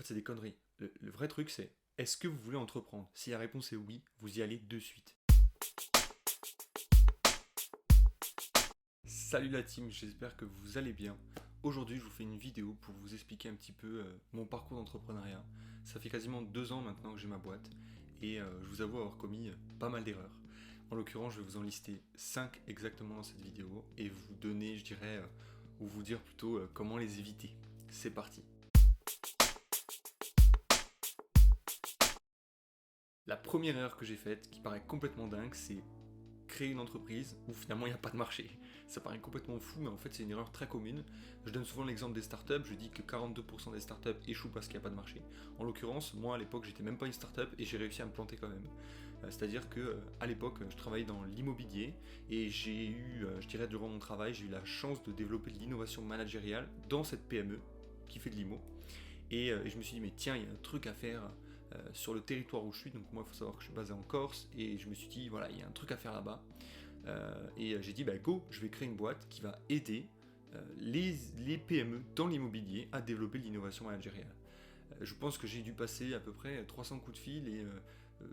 fait, c'est des conneries. Le vrai truc, c'est est-ce que vous voulez entreprendre? Si la réponse est oui, vous y allez de suite. Salut la team, j'espère que vous allez bien. Aujourd'hui, je vous fais une vidéo pour vous expliquer un petit peu mon parcours d'entrepreneuriat. Ça fait quasiment 2 ans maintenant que j'ai ma boîte et je vous avoue avoir commis pas mal d'erreurs. En l'occurrence, je vais vous en lister 5 exactement dans cette vidéo et vous donner, je dirais, ou vous dire plutôt comment les éviter. C'est parti. La première erreur que j'ai faite, qui paraît complètement dingue, c'est créer une entreprise où finalement il n'y a pas de marché. Ça paraît complètement fou, mais en fait c'est une erreur très commune. Je donne souvent l'exemple des startups, je dis que 42% des startups échouent parce qu'il n'y a pas de marché. En l'occurrence, moi à l'époque j'étais même pas une startup et j'ai réussi à me planter quand même. C'est-à-dire que à l'époque je travaillais dans l'immobilier et j'ai eu, je dirais durant mon travail, j'ai eu la chance de développer de l'innovation managériale dans cette PME qui fait de l'IMO. Et je me suis dit, mais tiens, il y a un truc à faire sur le territoire où je suis. Donc moi, il faut savoir que je suis basé en Corse. Et je me suis dit, voilà, il y a un truc à faire là-bas. Et j'ai dit, bah go, je vais créer une boîte qui va aider les PME dans l'immobilier à développer l'innovation managériale. Je pense que j'ai dû passer à peu près 300 coups de fil et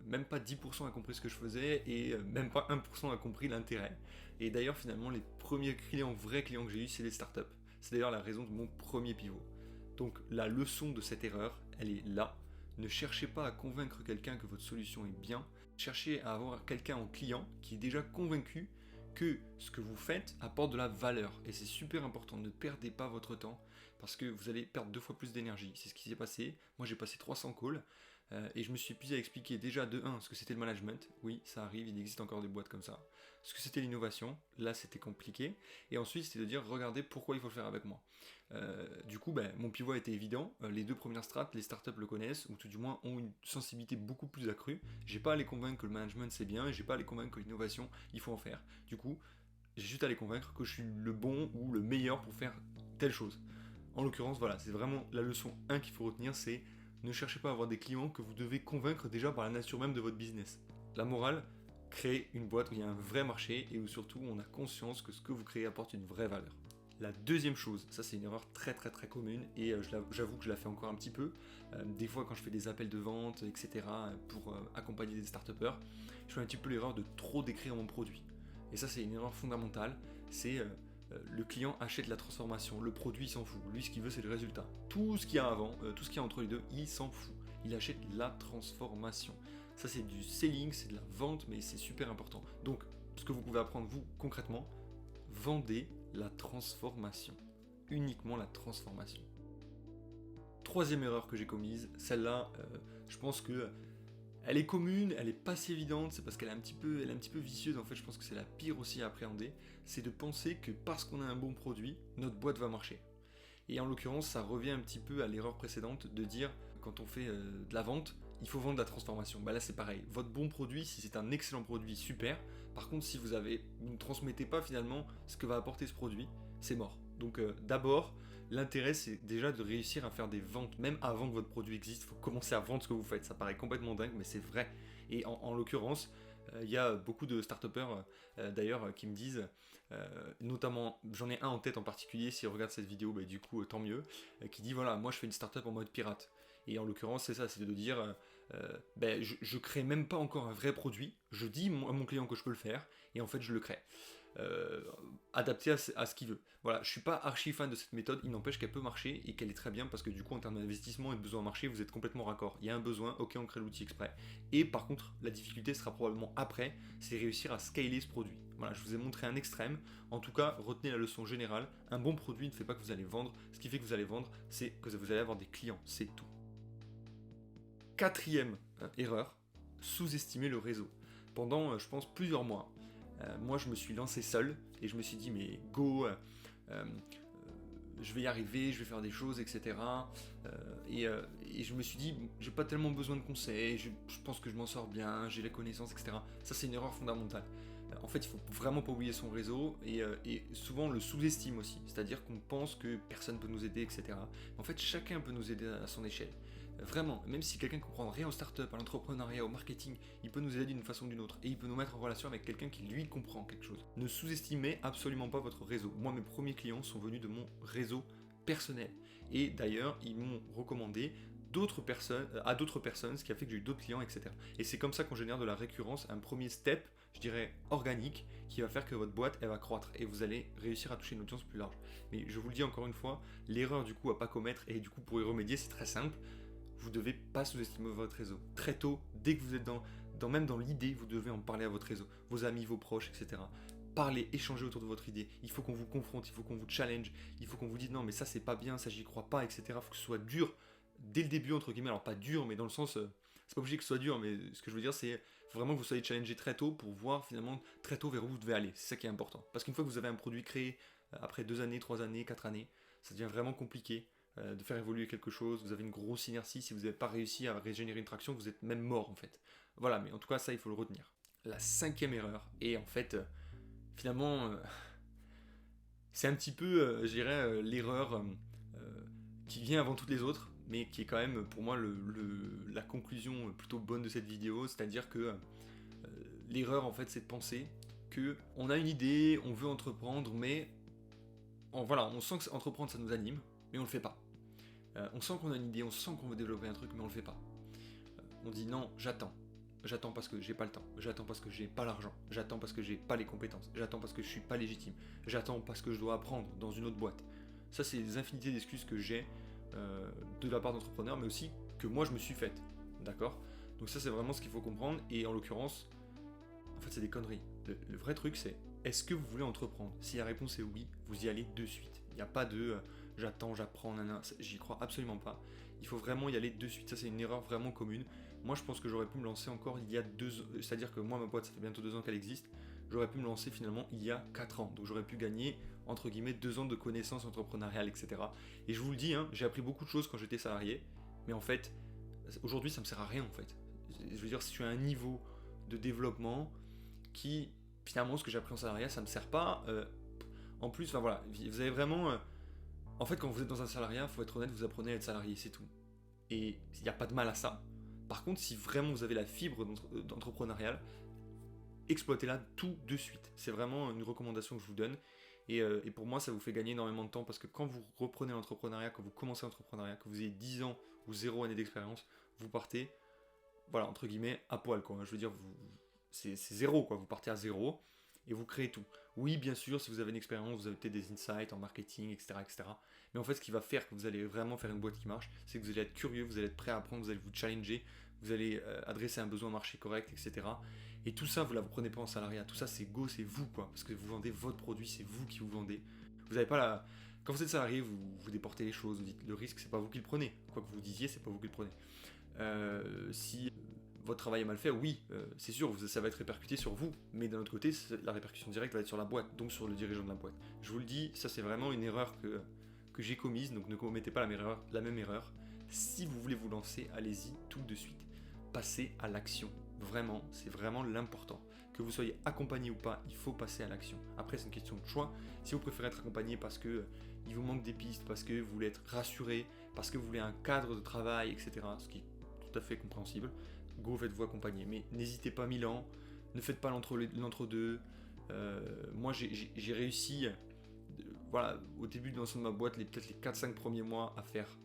même pas 10% a compris ce que je faisais et même pas 1% a compris l'intérêt. Et d'ailleurs, finalement, les premiers clients, vrais clients que j'ai eu, c'est les startups. C'est d'ailleurs la raison de mon premier pivot. Donc la leçon de cette erreur, elle est là. Ne cherchez pas à convaincre quelqu'un que votre solution est bien. Cherchez à avoir quelqu'un en client qui est déjà convaincu que ce que vous faites apporte de la valeur. Et c'est super important, ne perdez pas votre temps parce que vous allez perdre 2 fois plus d'énergie. C'est ce qui s'est passé. Moi j'ai passé 300 calls et je me suis épuisé à expliquer déjà de 1 ce que c'était le management. Oui, ça arrive, il existe encore des boîtes comme ça. Ce que c'était l'innovation, là c'était compliqué. Et ensuite c'était de dire regardez pourquoi il faut le faire avec moi. Du coup, ben, mon pivot était évident. Les 2 premières strates, les startups le connaissent, ou tout du moins ont une sensibilité beaucoup plus accrue. J'ai pas à les convaincre que le management c'est bien, et j'ai pas à les convaincre que l'innovation il faut en faire. Du coup, j'ai juste à les convaincre que je suis le bon ou le meilleur pour faire telle chose. En l'occurrence, voilà, c'est vraiment la leçon 1 qu'il faut retenir, c'est ne cherchez pas à avoir des clients que vous devez convaincre déjà par la nature même de votre business. La morale, créez une boîte où il y a un vrai marché et où surtout on a conscience que ce que vous créez apporte une vraie valeur. La deuxième chose, ça c'est une erreur très très très commune et j'avoue que je la fais encore un petit peu. Des fois quand je fais des appels de vente, etc. pour accompagner des start-upers, je fais un petit peu l'erreur de trop décrire mon produit. Et ça c'est une erreur fondamentale, c'est le client achète la transformation, le produit il s'en fout. Lui ce qu'il veut c'est le résultat. Tout ce qu'il y a avant, tout ce qu'il y a entre les deux, il s'en fout. Il achète la transformation. Ça c'est du selling, c'est de la vente, mais c'est super important. Donc ce que vous pouvez apprendre vous concrètement, vendez la transformation. Uniquement la transformation. Troisième erreur que j'ai commise, celle-là, je pense que elle est commune, elle est pas si évidente, c'est parce qu'elle est elle est un petit peu vicieuse, en fait je pense que c'est la pire aussi à appréhender, c'est de penser que parce qu'on a un bon produit, notre boîte va marcher. Et en l'occurrence, ça revient un petit peu à l'erreur précédente de dire, quand on fait de la vente, il faut vendre de la transformation. Bah là c'est pareil, votre bon produit, si c'est un excellent produit, super. Par contre, si vous ne transmettez pas finalement ce que va apporter ce produit, c'est mort. Donc d'abord, l'intérêt c'est déjà de réussir à faire des ventes, même avant que votre produit existe, il faut commencer à vendre ce que vous faites. Ça paraît complètement dingue, mais c'est vrai. Et en l'occurrence, il y a beaucoup de start-upers d'ailleurs qui me disent, notamment j'en ai un en tête en particulier, s'il regarde cette vidéo, bah, du coup tant mieux, qui dit voilà, moi je fais une start-up en mode pirate. Et en l'occurrence c'est ça, c'est de dire ben, je crée même pas encore un vrai produit, je dis à mon client que je peux le faire, et en fait je le crée. Euh, Adapté à ce qu'il veut. Voilà, je suis pas archi fan de cette méthode, il n'empêche qu'elle peut marcher et qu'elle est très bien parce que du coup en termes d'investissement et de besoin marché, vous êtes complètement raccord. Il y a un besoin, ok on crée l'outil exprès. Et par contre, la difficulté sera probablement après, c'est réussir à scaler ce produit. Voilà, je vous ai montré un extrême. En tout cas, retenez la leçon générale. Un bon produit ne fait pas que vous allez vendre. Ce qui fait que vous allez vendre, c'est que vous allez avoir des clients. C'est tout. Quatrième erreur, sous-estimer le réseau. Pendant, je pense, plusieurs mois, moi je me suis lancé seul et je me suis dit mais go, je vais y arriver, je vais faire des choses, etc. Et je me suis dit j'ai pas tellement besoin de conseils, je pense que je m'en sors bien, j'ai les connaissances, etc. Ça c'est une erreur fondamentale. En fait, il faut vraiment pas oublier son réseau et souvent on le sous-estime aussi, c'est-à-dire qu'on pense que personne peut nous aider, etc. En fait, chacun peut nous aider à son échelle. Vraiment, même si quelqu'un ne comprend rien aux startups, à l'entrepreneuriat, au marketing, il peut nous aider d'une façon ou d'une autre. Et il peut nous mettre en relation avec quelqu'un qui lui comprend quelque chose. Ne sous-estimez absolument pas votre réseau. Moi, mes premiers clients sont venus de mon réseau personnel. Et d'ailleurs, ils m'ont recommandé à d'autres personnes, ce qui a fait que j'ai eu d'autres clients, etc. Et c'est comme ça qu'on génère de la récurrence, un premier step, je dirais organique, qui va faire que votre boîte, elle va croître et vous allez réussir à toucher une audience plus large. Mais je vous le dis encore une fois, l'erreur du coup à pas commettre, et du coup pour y remédier, c'est très simple, vous devez pas sous-estimer votre réseau. Très tôt, dès que vous êtes même dans l'idée, vous devez en parler à votre réseau, vos amis, vos proches, etc. Parler, échanger autour de votre idée. Il faut qu'on vous confronte, il faut qu'on vous challenge, il faut qu'on vous dise non mais ça c'est pas bien, ça j'y crois pas, etc. Il faut que ce soit dur dès le début entre guillemets. Alors pas dur, mais dans le sens, c'est pas obligé que ce soit dur, mais ce que je veux dire c'est vraiment que vous soyez challengé très tôt pour voir finalement très tôt vers où vous devez aller. C'est ça qui est important. Parce qu'une fois que vous avez un produit créé après 2 années, 3 années, 4 années, ça devient vraiment compliqué de faire évoluer quelque chose. Vous avez une grosse inertie. Si vous n'avez pas réussi à régénérer une traction, vous êtes même mort en fait. Voilà, mais en tout cas ça il faut le retenir. La 5e erreur, et en fait finalement c'est un petit peu je dirais l'erreur qui vient avant toutes les autres, mais qui est quand même pour moi la conclusion plutôt bonne de cette vidéo, c'est-à-dire que l'erreur en fait c'est de penser que on a une idée, on veut entreprendre, mais voilà, on sent que entreprendre ça nous anime, mais on le fait pas. On sent qu'on a une idée, on sent qu'on veut développer un truc, mais on le fait pas. On dit non, j'attends. J'attends parce que j'ai pas le temps, j'attends parce que j'ai pas l'argent, j'attends parce que j'ai pas les compétences, j'attends parce que je suis pas légitime, j'attends parce que je dois apprendre dans une autre boîte. Ça c'est des infinités d'excuses que j'ai de la part d'entrepreneurs, mais aussi que moi je me suis faite. D'accord? Donc ça c'est vraiment ce qu'il faut comprendre, et en l'occurrence, en fait c'est des conneries. Le vrai truc c'est, est-ce que vous voulez entreprendre? Si la réponse est oui, vous y allez de suite. Il n'y a pas de j'attends, j'apprends, nanana, j'y crois absolument pas. Il faut vraiment y aller de suite, ça c'est une erreur vraiment commune. Moi je pense que j'aurais pu me lancer encore il y a 2 ans, c'est-à-dire que moi ma boîte ça fait bientôt 2 ans qu'elle existe, j'aurais pu me lancer finalement il y a 4 ans, donc j'aurais pu gagner entre guillemets 2 ans de connaissances entrepreneuriales, etc. Et je vous le dis, hein, j'ai appris beaucoup de choses quand j'étais salarié, mais en fait, aujourd'hui ça me sert à rien en fait. Je veux dire, si je suis à un niveau de développement qui, finalement, ce que j'ai appris en salariat, ça me sert pas. En plus, enfin voilà, vous avez vraiment... en fait, quand vous êtes dans un salariat, faut être honnête, vous apprenez à être salarié, c'est tout. Et il n'y a pas de mal à ça. Par contre, si vraiment vous avez la fibre d'entrepreneurial, exploitez-la tout de suite. C'est vraiment une recommandation que je vous donne. Et pour moi, ça vous fait gagner énormément de temps, parce que quand vous reprenez l'entrepreneuriat, quand vous commencez l'entrepreneuriat, que vous ayez 10 ans ou 0 année d'expérience, vous partez, voilà, entre guillemets, à poil, quoi. Je veux dire, c'est zéro, quoi. Vous partez à zéro et vous créez tout. Oui, bien sûr, si vous avez une expérience, vous avez peut-être des insights en marketing, etc., etc. Mais en fait, ce qui va faire que vous allez vraiment faire une boîte qui marche, c'est que vous allez être curieux, vous allez être prêt à apprendre, vous allez vous challenger, vous allez adresser un besoin marché correct, etc. Et tout ça, vous ne la prenez pas en salariat. Tout ça, c'est go, c'est vous, quoi. Parce que vous vendez votre produit, c'est vous qui vous vendez. Vous n'avez pas la... Quand vous êtes salarié, vous déportez les choses, vous dites le risque, c'est pas vous qui le prenez. Quoi que vous disiez, c'est pas vous qui le prenez. Si votre travail est mal fait, oui, c'est sûr, ça va être répercuté sur vous, mais d'un autre côté, la répercussion directe va être sur la boîte, donc sur le dirigeant de la boîte. Je vous le dis, ça c'est vraiment une erreur que j'ai commise, donc ne commettez pas la même erreur. Si vous voulez vous lancer, allez-y tout de suite. Passez à l'action. Vraiment, c'est vraiment l'important. Que vous soyez accompagné ou pas, il faut passer à l'action. Après, c'est une question de choix. Si vous préférez être accompagné parce que il vous manque des pistes, parce que vous voulez être rassuré, parce que vous voulez un cadre de travail, etc., ce qui est tout à fait compréhensible, go, faites-vous accompagner. Mais n'hésitez pas 1000 ans, ne faites pas l'entre-deux. Moi, j'ai réussi, voilà, au début de lancement de ma boîte, peut-être les 4-5 premiers mois à faire,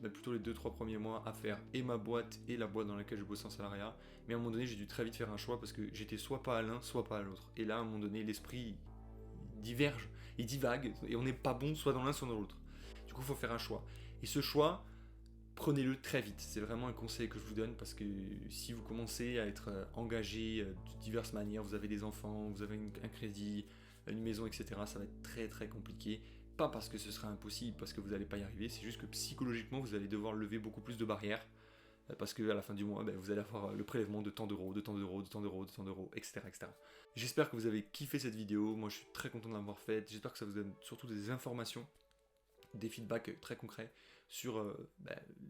plutôt les 2-3 premiers mois à faire et ma boîte et la boîte dans laquelle je bosse en salariat. Mais à un moment donné, j'ai dû très vite faire un choix parce que j'étais soit pas à l'un, soit pas à l'autre. Et là, à un moment donné, l'esprit diverge, il divague, et on n'est pas bon soit dans l'un, soit dans l'autre. Du coup, il faut faire un choix. Et ce choix, prenez-le très vite. C'est vraiment un conseil que je vous donne, parce que si vous commencez à être engagé de diverses manières, vous avez des enfants, vous avez un crédit, une maison, etc., ça va être très très compliqué. Pas parce que ce sera impossible, parce que vous n'allez pas y arriver, c'est juste que psychologiquement, vous allez devoir lever beaucoup plus de barrières, parce qu'à la fin du mois, vous allez avoir le prélèvement de tant d'euros, de tant d'euros, de tant d'euros, de tant d'euros, etc., etc. J'espère que vous avez kiffé cette vidéo. Moi, je suis très content de l'avoir faite. J'espère que ça vous donne surtout des informations, des feedbacks très concrets sur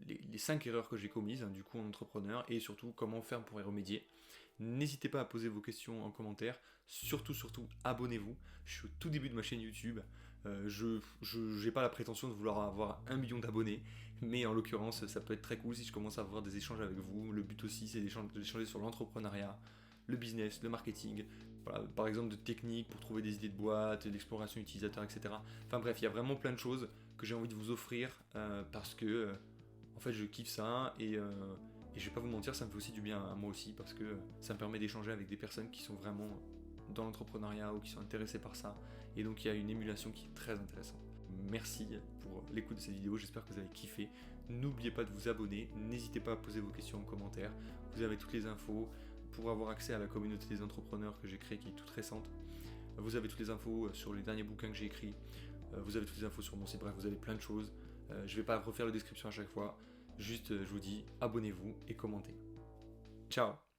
les 5 erreurs que j'ai commises, du coup, en entrepreneur, et surtout comment faire pour y remédier. N'hésitez pas à poser vos questions en commentaire. Surtout, abonnez-vous. Je suis au tout début de ma chaîne YouTube. Je n'ai pas la prétention de vouloir avoir 1 million d'abonnés, mais en l'occurrence, ça peut être très cool si je commence à avoir des échanges avec vous. Le but aussi, c'est d'échanger sur l'entrepreneuriat, le business, le marketing, voilà, par exemple de techniques pour trouver des idées de boîte, d'exploration utilisateur, etc. Enfin bref, il y a vraiment plein de choses que j'ai envie de vous offrir parce que fait, je kiffe ça et je vais pas vous mentir, ça me fait aussi du bien à moi aussi parce que ça me permet d'échanger avec des personnes qui sont vraiment dans l'entrepreneuriat ou qui sont intéressées par ça. Et donc il y a une émulation qui est très intéressante. Merci pour l'écoute de cette vidéo, j'espère que vous avez kiffé. N'oubliez pas de vous abonner, n'hésitez pas à poser vos questions en commentaire. Vous avez toutes les infos pour avoir accès à la communauté des entrepreneurs que j'ai créée qui est toute récente. Vous avez toutes les infos sur les derniers bouquins que j'ai écrits. Vous avez toutes les infos sur mon site, bref, vous avez plein de choses. Je ne vais pas refaire la description à chaque fois. Juste, je vous dis, abonnez-vous et commentez. Ciao!